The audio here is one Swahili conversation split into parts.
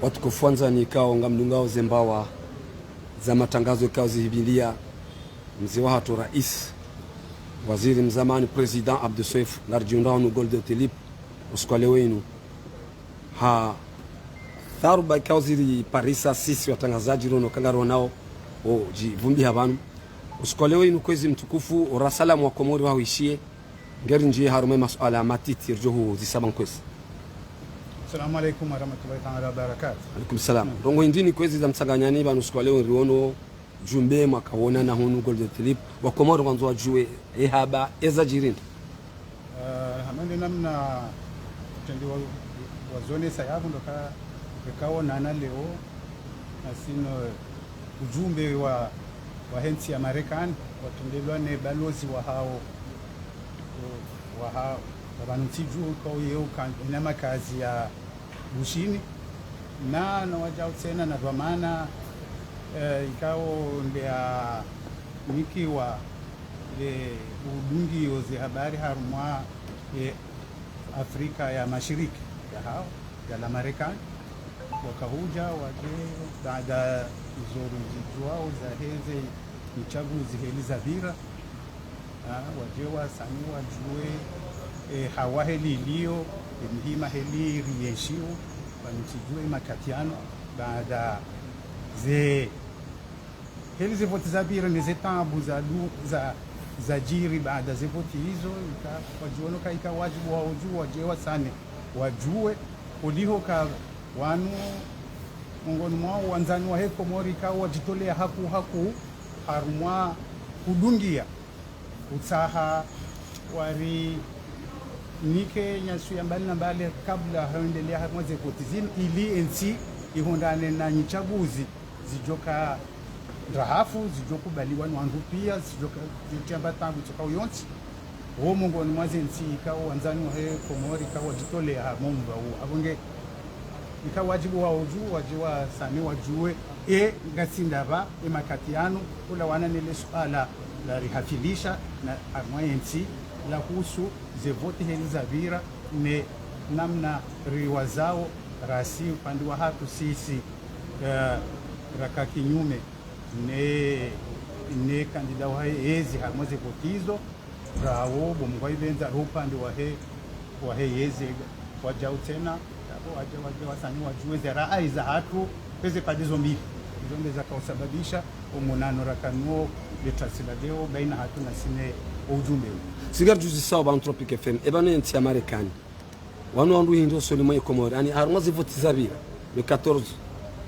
Watukufu kwanza ni ikao ngamdungao zembawa za matangazo ikao zihibilia mzee wa hatu rais waziri mzamani president Abdou Seif ngarjiundao nu gol de telip usikwale wenu ha tharuba ikao ziri parisa sisi watangazaji rono kangaro nao o jivumbi habanu usikwale wenu kwezi mtukufu urasalamu wa komori wa huishie ngeri njie harume masuala matiti rjohu zisaban kwezi. Assalamu alaikum warahmatullahi ta'ala wabarakatuh. Alaikum salam. Rongo indini kwezi za msanganyani banu siku leo riono jumbe makawona na hunu golden tulip wa komoro wanzo wajue ehaba ezajirinda. Hamande namna tendi wa zone sayabu ndoka kaona na leo asino ujumbe wa hensi ya Marekani watendelwa ne balozi wa hao wabanutiju kwa hiyo ina makazi ya bushini na wajao tena na dhamana ikao ndia nikiwa le udungi ozi habari harumwa Afrika ya Mashariki ya hao ya la Marekani wakahuja waje baada zoro zao za heze uchaguzi heli za vira wajewa sani wajue hawa heli iliyo mhima heli rieshiu wanitijue makatiano baada ze heli zivoti za bira ni zetabu za jiri baada zivoti hizo wajuono kaika wajibu wa ujua wajewa sani wajue uliho ka wanu mungoni mwao wanzani wa heko mori kawa wajitolea haku harumwa kudungia utaha wari nike nyasu ya mbali na mbali kabla haendelea hamweze kutizini ili NC ihondane na nchaguzi zijoka rahafu zijoku baliwa nwandu pia zijoka jamba tangu chaka uyonti wo mungu ni mwaze NC ikawa wanzani wa komori kawa jitolea hamomba abonge ikawa wajibu wa uju wajiwa sani wajue ngasindaba makatiano kula wana nile suala la rihafilisha na amwayensi la husu zevoti heli za vira ne namna riwazao rasi upande wa hatu sisi raka kinyume ne kandida wa hezi hamweze votizo rawo bomgwa ibenza upande wa hezi wajau tena waje wasani wajue za rai za hatu peze padizo mbili zonde za kausababisha umunano rakanuo letasiladeo baina hatu na sine ujumbe sigar juzi sawa ba Tropic FM ebano yenti ya Marekani wanu andu hindo solimo yekomori ani harmazi voti zabira le 14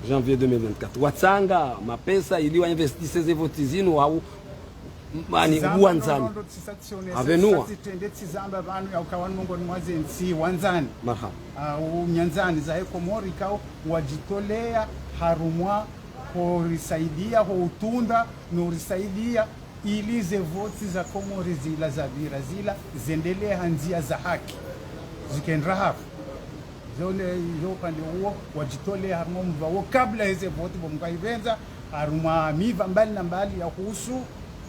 janvier 2024 watanga mapesa ili wa investisse ze voti zinu au mani uanzani avenua tendeti zamba banu ya ukawani mungu ni mwaze nsi wanzani marhaba au nyanzani za hekomori kao wajitolea harumwa horisaidia houtunda nurisaidia ili ze voti za komori zila za bira zila zendelea hanzia za haki zikendra hafu zone yo pande huo wajitolea harumwa mvao kabla hize voti bomkaivenza harumwa miva mbali na mbali ya kuhusu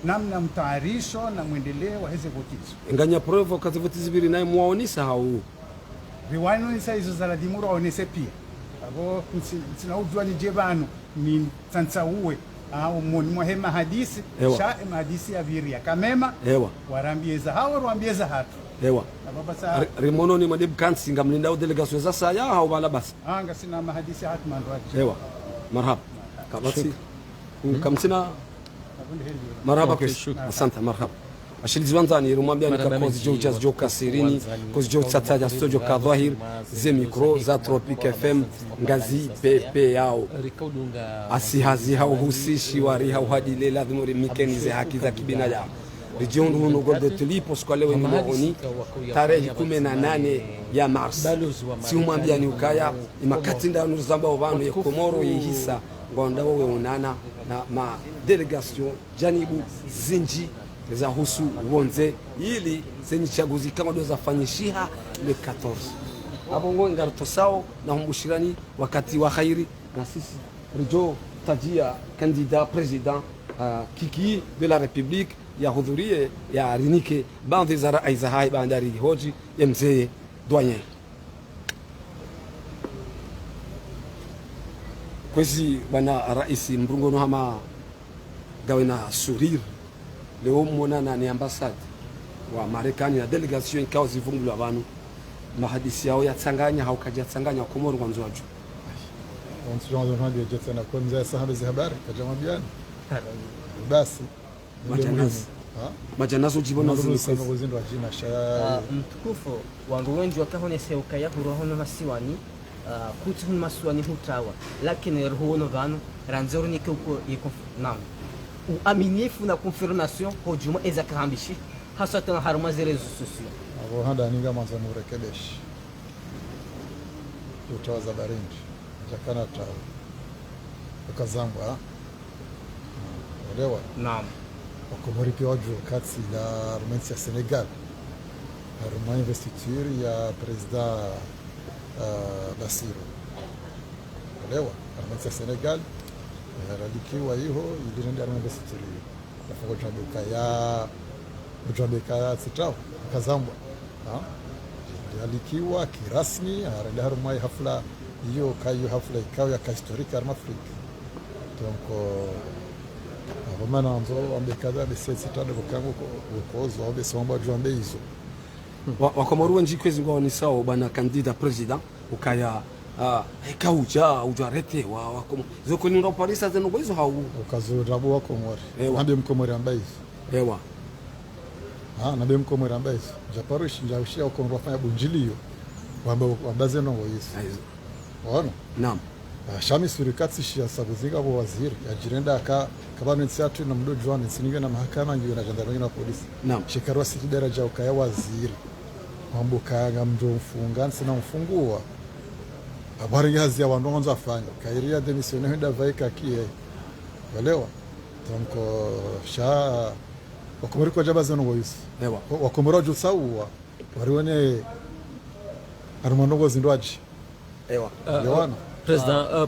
namna mtayarisho na mwendeleo wa hizo votizo nganya provo kazi votizo biri naye muaonisa hau viwano nisa hizo za ladimura onese pia abo sinaujua ni jebano ni sansa uwe au moni mwahema hadisi sha hadisi ya viria kamema warambieza hao warambieza hatu baba sa rimono ni madib kansi ngamlinda delegation za saya hau bala basi anga sina mahadisi hatu mandwaji marhaba kabasi kamsina marhaba asante marhaba ashilizi wanzani rumwambia nikakozi jojas joka sirini kozi joka tataja studio ka dhahir ze micro za Tropic FM ngazi pepe yao asihazi hao husishi wari hao hadile lazima mikeni ze haki za kibinadamu region huno golde tulipo kwa leo ni maoni tarehe 18 ya Mars si umwambia ni ukaya imakatinda nuzamba wabanu ya Komoro yihisa ngonda wewe unana na ma delegation janibu zinji za husu wonze ili zenye chaguzi kama doza fanyishiha le 14 abongo ngarto sao na humbushirani wakati wa khairi na sisi rijo tajia candidat president kiki de la republique ya hudhurie ya rinike bandi za rai za hai bandari hoji ya mzee doyen kwezi bwana rais mrungono hama gawe na sourire leo mmonana ni ambassade wa Marekani na delegation ikao zivungulwa abantu mahadisi yao yatsanganya haukaja tsanganya Komoro mwanzo waju wanzo hadi jetana kwa mzee sahabu za habari kajamwambiana basi majanazo jibona zindo ajina sha mtukufu wangu wengi wakahone seuka ya hurohono masiwani kuti hun masiwani hutawa lakini ruhono vano ranzoro ni kuko yiko nam uaminifu na confirmation hojuma eza kahambishi hasa tena haruma zile sociaux abo hada ninga mwanzo murekebeshi utawa za barindi jakana tawo ukazambwa olewa naam Wakomori pia waju kati la Romansi ya Senegal Roma investiture ya president Bassirou olewa Romansi ya Senegal ralikiwa hiyo ilirende Roma investiture hiyo nafaka ujambeka ya sitao kazambwa ralikiwa kirasmi rende Roma hafla hiyo kayo hafla ikao ya kahistorika Roma Afrika donc Romana anzo ambekada besetsitana bukango ukozo abe somba jwambe hizo Wakomoro wengi kwezi ngo ni sawa bana kandida president ukaya kauja ujarete wa zoko ni ndo Paris azeno hizo hau ukazo rabu wa Komori ambe mkomori ambaye ewa nabe mkomori ambaye japarish njaushia uko rafanya bunjilio wambaze no hizo wana naam shami surikatsi shia sabuzinga bo waziri ajirenda kabano nsatu na mdo Joan nsinige na mahakama ngiyo na jandarua na polisi naam shikarwa siti daraja ukaya waziri mambo kanga mdo mfunga nsina mfungua habari gazi ya wandonza afanya kairia demission henda vaika kie walewa tonko sha wakomori kwa jaba zeno boyisi ewa wakomoro ju sawa warione armanogo zindwaji ewa lewana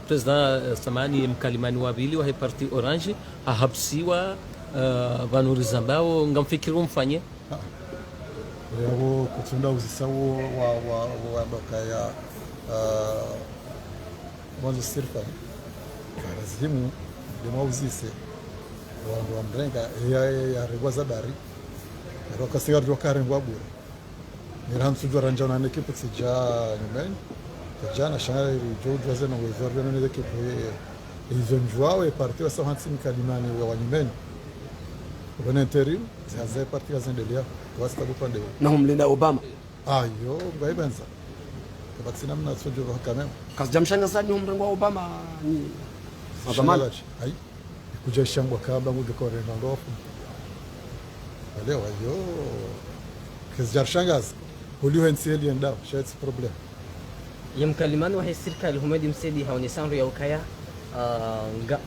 President samani mkalimani wabili wa parti Orange ahabsiwa vanuriza mbao ngamfikiri mfanye yabo kutunda uzisawo wa bakaya mwanzo sirfa karazimu demo uzise wandu amrenga ya regwaza bari roka sigar jokare ngwabure niransu joranja na equipe sija nyumbani jana shari jojo wazena wezorwe none equipe izo njwao parti wasa hansi mkalimani wa nyumbani bwana interim zaze parti wazendelea wasta bupande na humlinda Obama ayo ngaibenza kabatsina mna sojo kamera kasijamshanga sana umrengo wa Obama ni mazamani ai kuja shangwa kabla nguge kwa Ronaldo leo ayo kasijashangaza ulio nseli ndao shati problem yemkalimani wa serikali Humedi Msedi haonesanro ya ukaya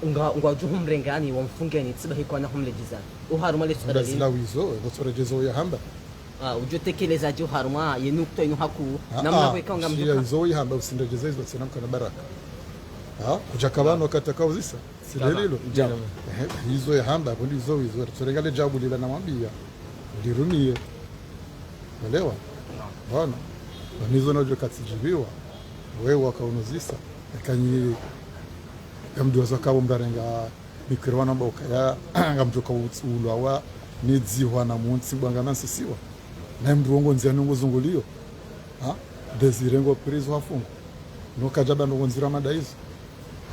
ngwajuhu mrengani wamfunge ni tsiba hikwana humlejizana uharuma lesura ndazila wizo gotorejezo ya hamba ujotekeleza jo haruma yenukto ino haku namna kwa ngam ya wizo ya hamba usindejeza hizo tsinam kana baraka kuja kabano katakao zisa silelilo hizo ya hamba bundi zo wizo turegale jabu lila na mwambia lirumie elewa bwana nizo nojo katsijibiwa wewe wakaunuzisa kanyi gamdu wazakabo mbarenga mikirwana mbokaya ngamjoka utsulwa wa nidzihwa na munsi bwangana sisiwa na mndongo nzia nongozungulio desirengo prizo hafungu nokajaba nongonzira madaizo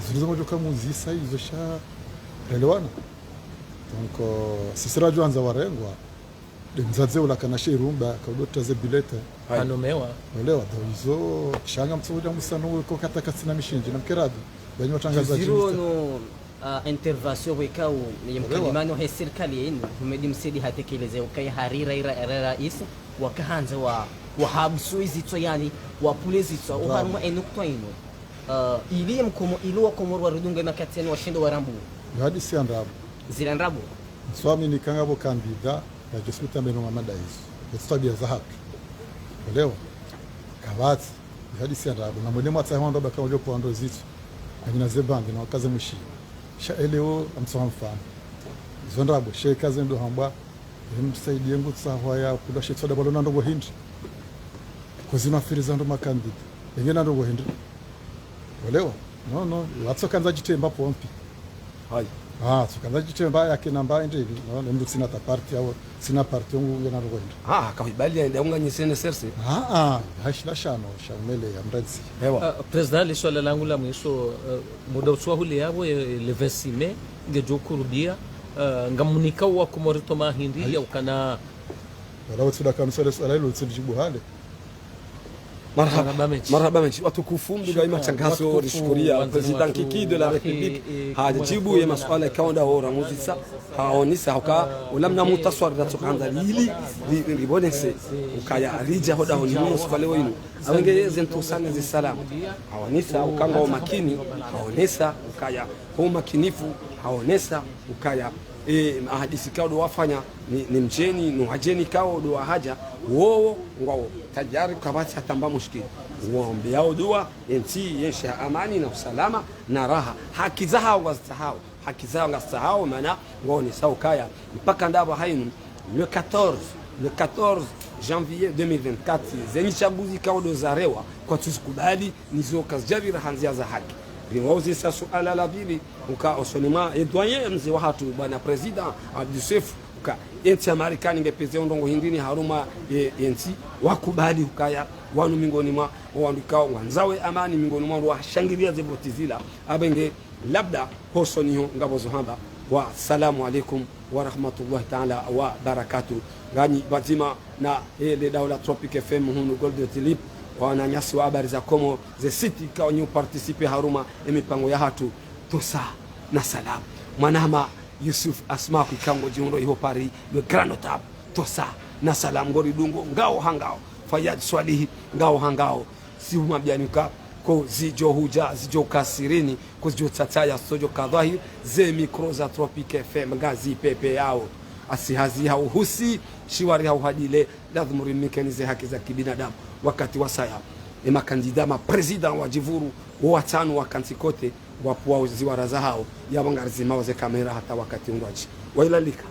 zilizo mojoka muzisa hizo sha relewana donc sisira jwanza warengwa mzaze ulakana shirumba kaudota bilete anomewa elewa hizo shanga mtsoja musano uko kataka sina mishinji na mkerabi banyo tangaza zero no intervention wekao ni mkalimani wa serikali yenu Humedi Msedi hatekeleze ukai harira rais wakahanza wa habsu izitso yani wa pulezitso uharuma enukto ino ili mkomo ilo Komoro warudunga makatiani washindo warambu hadi si andabu zilandrabu swami ni kangabo kandida ya jisuta mbeno mamada hizo tabia za haki elewa kabati hadi si andabu na mwalimu atahondo baka ndio kwa ndo zitso akina zebandi na wakaze mushi sha eleo amsoma mfano zondrabo sheka zendo hamba msaidie ngutsa ya kula shitsoda balona ndo hindi kozina firiza ndo makandida ngena ndo hindi elewa no watsokanza jitemba pompi hai tsokanza jitemba yake namba ende no ndo sina ta party au sina party yangu ngena rwenda kaibali ende unganyisene serse hashila shano shamele ya mradzi hewa president le swala langu la mwisho muda uswahuli yabo le 26 mai ngejo kurubia ngamunika wa kumorito mahindi ya ukana wala utsuda kanusale swala hilo utsijibu hale marhaba mechi watukufu mdiga matangazo rishukuria president Kiki de la Republique hajibu ya masuala kaunda hora muzisa haonisa hoka ulamna mutaswar da tokanda lili ribonese ukaya alija hoda honi musfale wenu awenge zentu sana zi salam haonisa ukanga wa makini haonesa ukaya kwa makinifu haonesa ukaya ahadisi kao do wafanya ni mjeni no hajeni kao do haja woo ngao tajari kabati hatamba mushkili ngombe yao dua enti yesha amani na usalama na raha haki zao wazisahau haki zao ngasahau maana ngoni saukaya mpaka ndaba hainu le 14 janvier 2024 zenye chaguzi kao do zarewa kwa tusikubali nizo kazjabira hanzia za haki riwauzi sa suala la bili uka osonima edwaye mzi wa hatu bwana president Abdusef uka enti Amerikani ngepeze ndongo hindini haruma enti wakubali ukaya wanu mingoni mwa wandukao wanzawe amani mingoni mwa washangilia zebotizila abenge labda hosoniho ngabo zohamba wa salamu alaikum wa rahmatullahi ta'ala wa barakatuh ngani batima na ile daula Tropic FM hunu Gold Tilip wana nyasi wa habari za komo ze city kwa nyu participe haruma emipango ya hatu tosa na salam mwanama Yusuf Asma kikango jiundo iho pari le grand notable tosa na salam ngori dungo ngao hangao Fayad Swalihi ngao hangao si umabyanika ko zijo huja zijo kasirini ko zijo tataya sojo kadhahi ze micro za Tropic FM ngazi pepe yao asihazi hao husi shiwari hao hadile lazima rimikenize haki za kibinadamu wakati wa saya makandida ma president wa jivuru watano wakansi kote wapuwa ziwara za hao ya bangarizima waze kamera hata wakati ngwaji wailalika